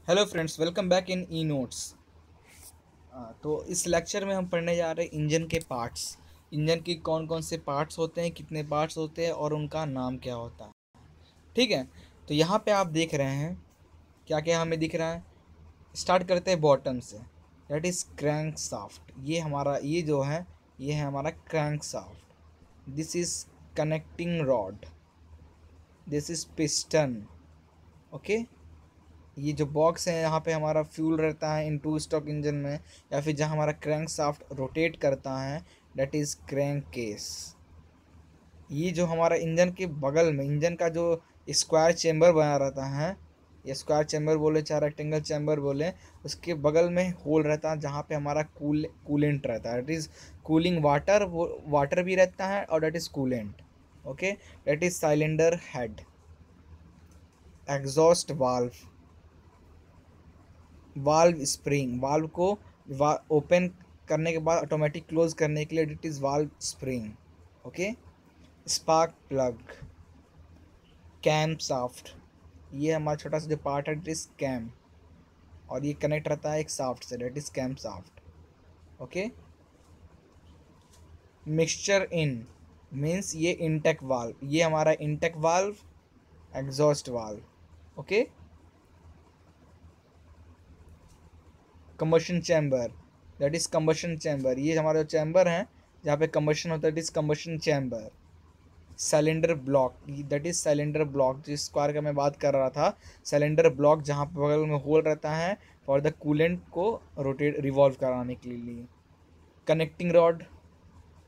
Hello friends, welcome back in e notes. तो इस lecture में हम पढ़ने जा रहे हैं इंजन के पार्ट्स। इंजन के कौन कौन से पार्ट्स होते हैं, कितने पार्ट्स होते हैं और उनका नाम क्या होता है। ठीक है, तो यहाँ पे आप देख रहे हैं क्या क्या हमें दिख रहा है। स्टार्ट करते हैं बॉटम से। That is crank soft. ये जो है ये है हमारा crank soft. This is connecting rod. This is piston. Okay, ये जो बॉक्स है यहाँ पे हमारा फ्यूल रहता है इन टू स्ट्रोक इंजन में, या फिर जहाँ हमारा क्रैंक शाफ्ट रोटेट करता है, डेट इज़ क्रैंक केस। ये जो हमारा इंजन के बगल में इंजन का जो स्क्वायर चेम्बर बना रहता है, ये स्क्वायर चेम्बर बोले चाहे रेक्टेंगल चेम्बर बोले, उसके बगल में होल रहता है जहाँ पे हमारा कूलेंट रहता है। डेट इज़ कूलिंग वाटर, वो वाटर भी रहता है और that is coolant. Okay, that is cylinder head. Exhaust valve, valve spring, valve को ओपन करने के बाद ऑटोमेटिक क्लोज करने के लिए it is valve spring. Okay, spark plug, cam shaft, ये हमारा छोटा सा जो पार्ट है इट इज़ कैम, और ये कनेक्ट रहता है एक शाफ्ट से, that is cam shaft. Okay, mixture in means ये इनटेक वाल्व, ये हमारा intake valve, exhaust valve. Okay, combustion chamber, that is combustion chamber, ये हमारा जो चैम्बर है जहाँ पे कंबशन होता है, that is combustion chamber. Cylinder block, that is cylinder block, जिस स्क्वायर का मैं बात कर रहा था, सिलेंडर ब्लॉक जहाँ पे बगल में होल रहता है फॉर द कूलेंट को रोटेट रिवॉल्व कराने के लिए। Connecting rod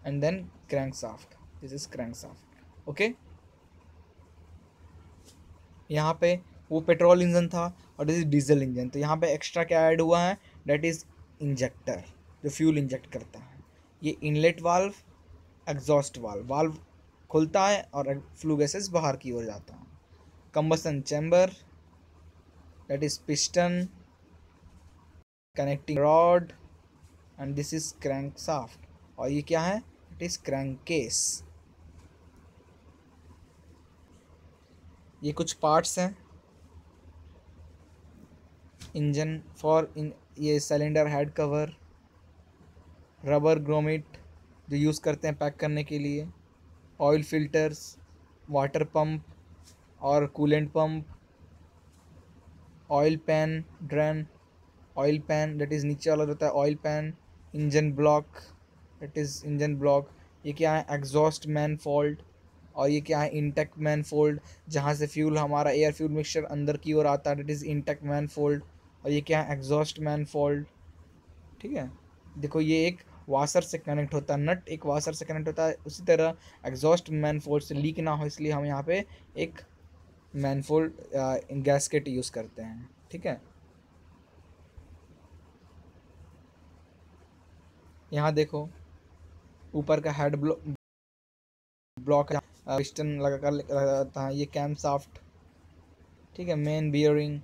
and then crank shaft, this is crank shaft. Okay, यहाँ पे वो पेट्रोल इंजन था और दिस इज डीजल इंजन, तो यहाँ पे एक्स्ट्रा क्या ऐड हुआ है, डेट इज़ इंजेक्टर, जो फ्यूल इंजेक्ट करता है। ये inlet valve, exhaust valve, valve खुलता है और फ्लू गैसेस बाहर की ओर जाता है। Combustion chamber, that is piston, connecting rod, and this is crank shaft. और ये क्या है, इट इज क्रैंक केस। ये कुछ पार्ट्स हैं इंजन फॉर इन, ये cylinder head cover, rubber Gromit जो यूज़ करते हैं पैक करने के लिए, ऑयल फिल्टर्स, वाटर पंप और coolant pump, oil pan drain, oil pan that is नीचे वाला रहता है oil pan, engine block, that is engine block. ये क्या है, एग्जॉस्ट मैनफोल्ड, और ये क्या है, इंटेक मैनफोल्ड, जहाँ से फ्यूल हमारा एयर फ्यूल मिक्सचर अंदर की ओर आता है, दैट इज़ इंटेक मैनफोल्ड। और ये क्या है, एग्जॉस्ट मैनफोल्ड। ठीक है, देखो ये एक वाशर से कनेक्ट होता है, नट एक वाशर से कनेक्ट होता है, उसी तरह एग्जॉस्ट मैनफोल्ड से लीक ना हो इसलिए हम यहाँ पे एक मैनफोल्ड गैस्केट यूज़ करते हैं। ठीक है, यहाँ देखो ऊपर का हेड ब्लॉक पिस्टन लगा कर रहता है, ये कैम शाफ्ट। ठीक है, main bearing,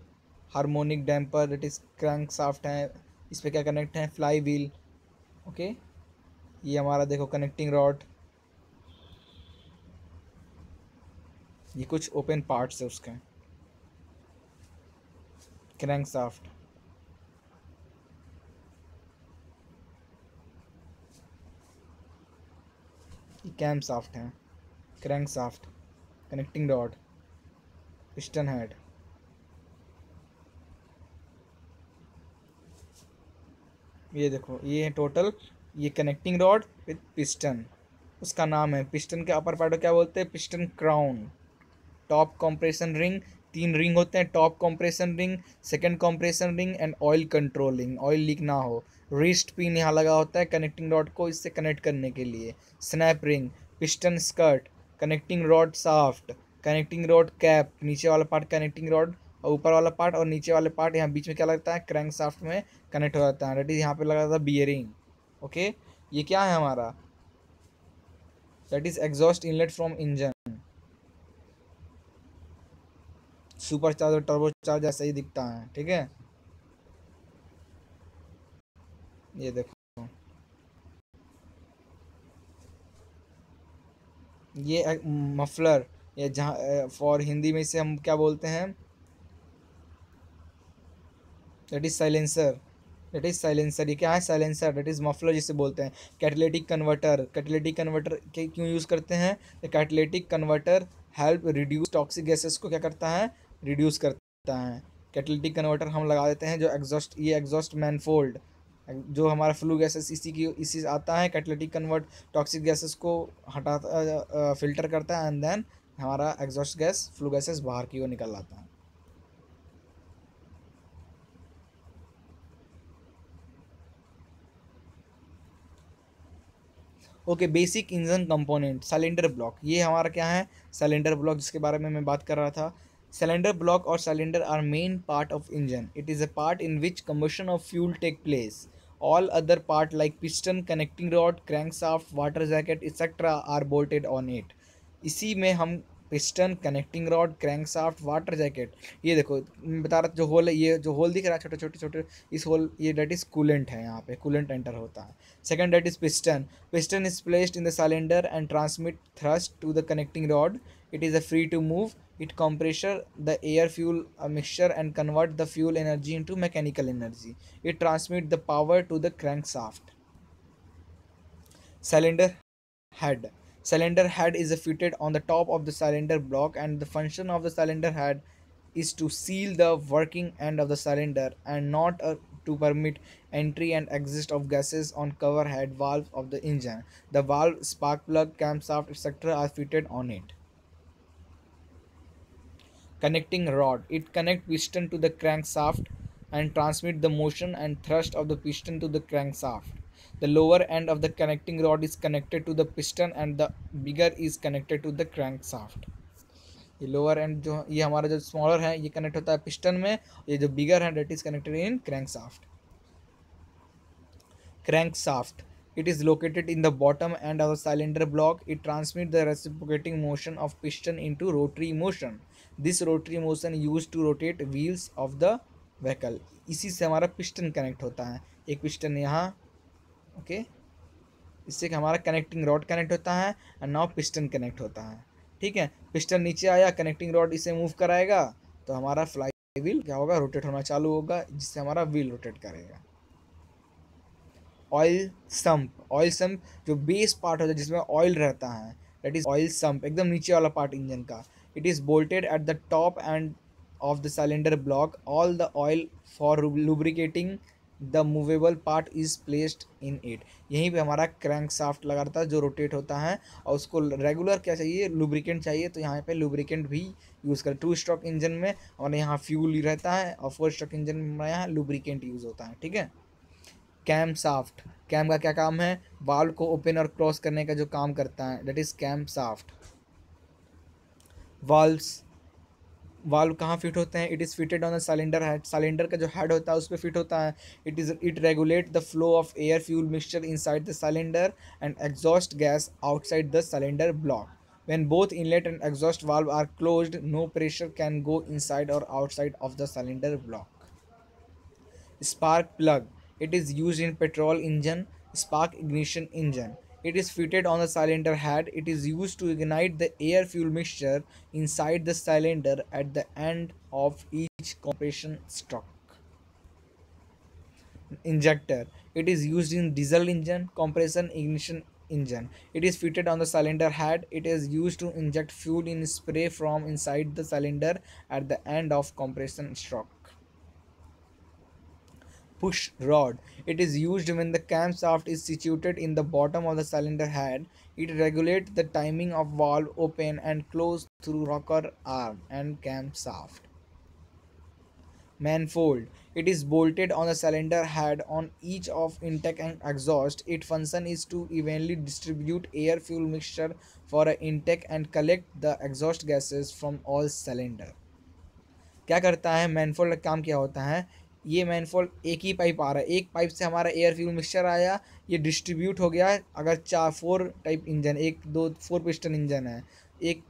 harmonic damper that is crank shaft है, इस पे क्या कनेक्ट है, फ्लाई व्हील। ओके, ये हमारा देखो कनेक्टिंग रॉड, ये कुछ ओपन पार्ट्स है उसके, क्रैंक शाफ्ट, ये कैम शाफ्ट है, crank shaft, connecting rod, piston head. ये देखो ये है टोटल, ये कनेक्टिंग रॉड विथ पिस्टन, उसका नाम है पिस्टन के अपर पार्ट को क्या बोलते हैं, piston crown. Top compression ring, तीन रिंग होते हैं, top compression ring, second compression ring and oil controlling, oil leak ना हो। रिस्ट पिन यहाँ लगा होता है कनेक्टिंग रॉड को इससे कनेक्ट करने के लिए। Snap ring, piston skirt, connecting rod shaft, connecting rod cap, नीचे वाला पार्ट कनेक्टिंग रॉड और ऊपर वाला पार्ट, और नीचे वाले पार्ट यहाँ बीच में क्या लगता है, क्रैंक शाफ्ट में कनेक्ट हो जाता है, दैट इज यहाँ पे लगा था बियरिंग। ओके, ये क्या है हमारा, that is exhaust inlet from engine. Super charger turbo charger ऐसा ही दिखता है। ठीक है, ये देखो ये मफलर, ये जहाँ फॉर हिंदी में इसे हम क्या बोलते हैं, that is silencer. That is silencer. ये क्या है? साइलेंसर। दैट इज मफलर जिसे बोलते हैं। Catalytic converter. कैटालिटिक कन्वर्टर क्यों यूज़ करते हैं? Catalytic converter help reduce toxic gases को क्या करता है? रिड्यूस करता है। कैटालिटिक कन्वर्टर हम लगा देते हैं जो एग्जॉस्ट, ये एग्जॉस्ट मैनफोल्ड जो हमारा फ्लू गैसेस इसी से आता है। कैटालिटिक कन्वर्ट टॉक्सिक गैसेस को हटाता, फिल्टर करता है, एंड देन हमारा एग्जॉस्ट गैस फ्लू गैसेस बाहर की ओर निकल आता है। Okay, basic engine component. Cylinder block, ये हमारा क्या है? सिलेंडर ब्लॉक, जिसके बारे में मैं बात कर रहा था। सिलेंडर ब्लॉक और cylinder are main part of engine. It is a part in which combustion of fuel take place. All other part like piston, connecting rod, crankshaft, water jacket etcetera are bolted on it. इसी में हम piston, connecting rod, crankshaft, water jacket, ये देखो मैं बता रहा था, जो होल है, ये जो होल दिख रहा है छोटे छोटे छोटे, इस होल, ये डेट इज कूलेंट है, यहाँ पे कूलेंट एंटर होता है। Second, that is piston. Piston is placed in the cylinder and transmit thrust to the connecting rod. It is a free to move. It compressor the air fuel mixture and convert the fuel energy into mechanical energy. It transmit the power to the crankshaft. Cylinder head. Cylinder head is fitted on the top of the cylinder block, and the function of the cylinder head is to seal the working end of the cylinder and not to permit entry and exit of gases on cover head valves of the engine. The valve, spark plug, camshaft, etc. are fitted on it. Connecting rod. It connects piston to the crankshaft and transmit the motion and thrust of the piston to the crankshaft. The lower end of the connecting rod is connected to the piston and the bigger is connected to the crankshaft. ये lower and जो ये हमारा जो smaller है ये connect होता है piston में, ये जो बिगर है that is connected in crankshaft. Crankshaft. It is located in the bottom end of the cylinder block. It transmits the reciprocating motion of piston into rotary motion. This rotary motion used to rotate wheels of the vehicle. इसी से हमारा piston connect होता है। एक piston यहाँ, okay, इससे हमारा connecting rod connect होता है एंड नाउ पिस्टन कनेक्ट होता है। ठीक है, पिस्टन नीचे आया, कनेक्टिंग रॉड इसे मूव कराएगा तो हमारा फ्लाई व्हील क्या होगा? रोटेट होना चालू होगा, जिससे हमारा व्हील रोटेट करेगा। Oil sump. ऑयल सम्प जो बेस पार्ट होता है जिसमें ऑयल रहता है, दैट इज ऑयल सम्प, एकदम नीचे वाला पार्ट इंजन का। It is bolted at the top end of the cylinder block. All the oil for lubricating the movable part is placed in it. यहीं पे हमारा क्रैंक साफ्ट लगा रहता है जो रोटेट होता है, और उसको रेगुलर क्या चाहिए? लुब्रिकेंट चाहिए, तो यहाँ पे लुब्रिकेंट भी यूज़ करें। 2 स्ट्रोक इंजन में हमारे यहाँ फ्यूल रहता है, और 4 स्ट्रोक इंजन में हमारे यहाँ लुब्रिकेंट यूज़ होता है। ठीक है। Cam shaft. कैम का क्या काम है? वाल्व को ओपन और क्लोज करने का जो काम करता है, that is cam shaft. Valves. Valve कहाँ फिट होते हैं? It is fitted on the cylinder head. Cylinder का जो हेड होता है उस पर फिट होता है। It regulate the flow of air fuel mixture inside the cylinder and exhaust gas outside the cylinder block. When both inlet and exhaust valve are closed, no pressure can go inside or outside of the cylinder block. Spark plug. It is used in petrol engine, spark ignition engine. It is fitted on the cylinder head. It is used to ignite the air fuel mixture inside the cylinder at the end of each compression stroke. Injector. It is used in diesel engine, compression ignition engine. It is fitted on the cylinder head. It is used to inject fuel in spray from inside the cylinder at the end of compression stroke. Push rod. It is used when the camshaft is situated in the bottom of the cylinder head. It regulates the timing of valve open and close through rocker arm and camshaft. Manifold. It is bolted on the cylinder head on each of intake and exhaust. Its function is to evenly distribute air fuel mixture for an intake and collect the exhaust gases from all cylinder. क्या करता है मैनफोल्ड का काम? क्या होता है? ये मैनफोल्ड एक ही पाइप आ रहा है, एक पाइप से हमारा एयर फ्यूल मिक्सचर आया, ये डिस्ट्रीब्यूट हो गया। अगर 4 टाइप इंजन, 1 2 4 पिस्टन इंजन है, एक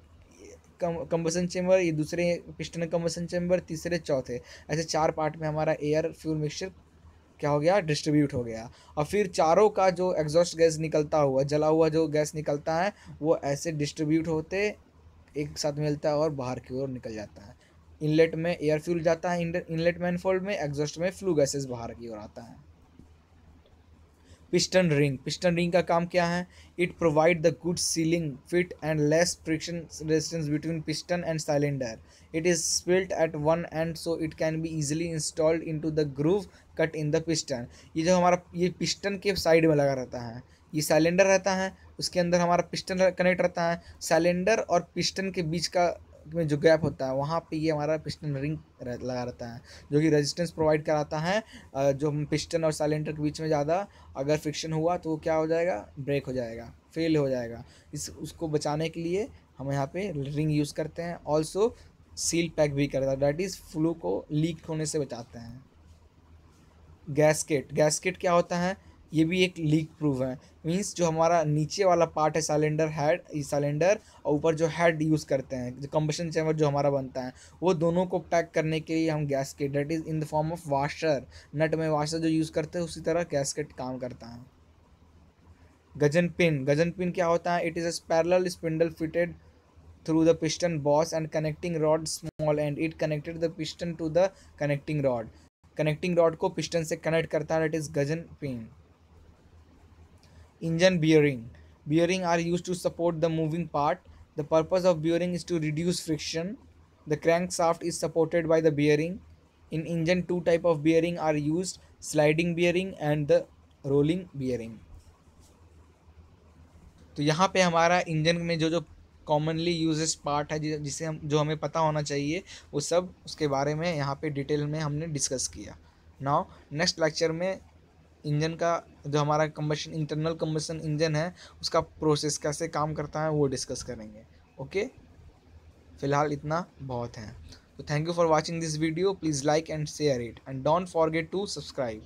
कंबसन चेम्बर, ये दूसरे पिस्टन कंबसन चेम्बर, तीसरे चौथे, ऐसे 4 पार्ट में हमारा एयर फ्यूल मिक्सचर क्या हो गया? डिस्ट्रीब्यूट हो गया। और फिर चारों का जो एग्जॉस्ट गैस निकलता हुआ, जला हुआ जो गैस निकलता है, वो ऐसे डिस्ट्रीब्यूट होते एक साथ मिलता है और बाहर की ओर निकल जाता है। इनलेट में एयर फ्यूल जाता है, इनलेट मैनिफोल्ड में, एग्जॉस्ट में फ्लू गैसेस बाहर की ओर आता है। पिस्टन रिंग का काम क्या है? It provide the good ceiling fit and less friction resistance between piston and cylinder. It is built at one end so it can be easily installed into the groove cut in the piston। ये जो हमारा ये piston के side में लगा रहता है, ये सिलेंडर रहता है, उसके अंदर हमारा पिस्टन कनेक्ट रहता है, सिलेंडर और पिस्टन के बीच का में जो गैप होता है वहाँ पे ये हमारा पिस्टन रिंग लगा रहता है, जो कि रेजिस्टेंस प्रोवाइड कराता है। जो पिस्टन और सिलेंडर के बीच में ज़्यादा अगर फ्रिक्शन हुआ तो वो क्या हो जाएगा? ब्रेक हो जाएगा, फेल हो जाएगा। उसको बचाने के लिए हम यहाँ पे रिंग यूज़ करते हैं। ऑल्सो सील पैक भी करता है, डैट इज़ फ्लू को लीक होने से बचाते हैं। गैसकेट क्या होता है? ये भी एक लीक प्रूफ है। मींस जो हमारा नीचे वाला पार्ट है सिलेंडर और ऊपर जो हेड यूज़ करते हैं, जो कंबशन चैम्बर जो हमारा बनता है, वो दोनों को पैक करने के लिए हम gasket, that is in the form of washer, nut में वाशर जो यूज़ करते हैं उसी तरह गैसकेट काम करता है। गजन पिन क्या होता है? It is a parallel spindle fitted through the piston boss and connecting rod small end, it connected the piston to the connecting rod। Connecting rod को पिस्टन से कनेक्ट करता है, it is gudgeon pin. Engine bearing are use to support the moving part. The purpose of bearing is to reduce friction. The crank shaft is supported by the bearing. In engine two type of bearing are use, sliding bearing and the rolling bearing. तो यहाँ पे हमारा engine में जो जो commonly uses part है जिसे हम जो हमें पता होना चाहिए वो सब उसके बारे में यहाँ पे डिटेल में हमने डिस्कस किया। नाउ नेक्स्ट लेक्चर में इंजन का जो हमारा इंटरनल कंबशन इंजन है उसका प्रोसेस कैसे काम करता है वो डिस्कस करेंगे। ओके, फिलहाल इतना बहुत है। तो thank you for watching this video, please like and share it and don't forget to subscribe.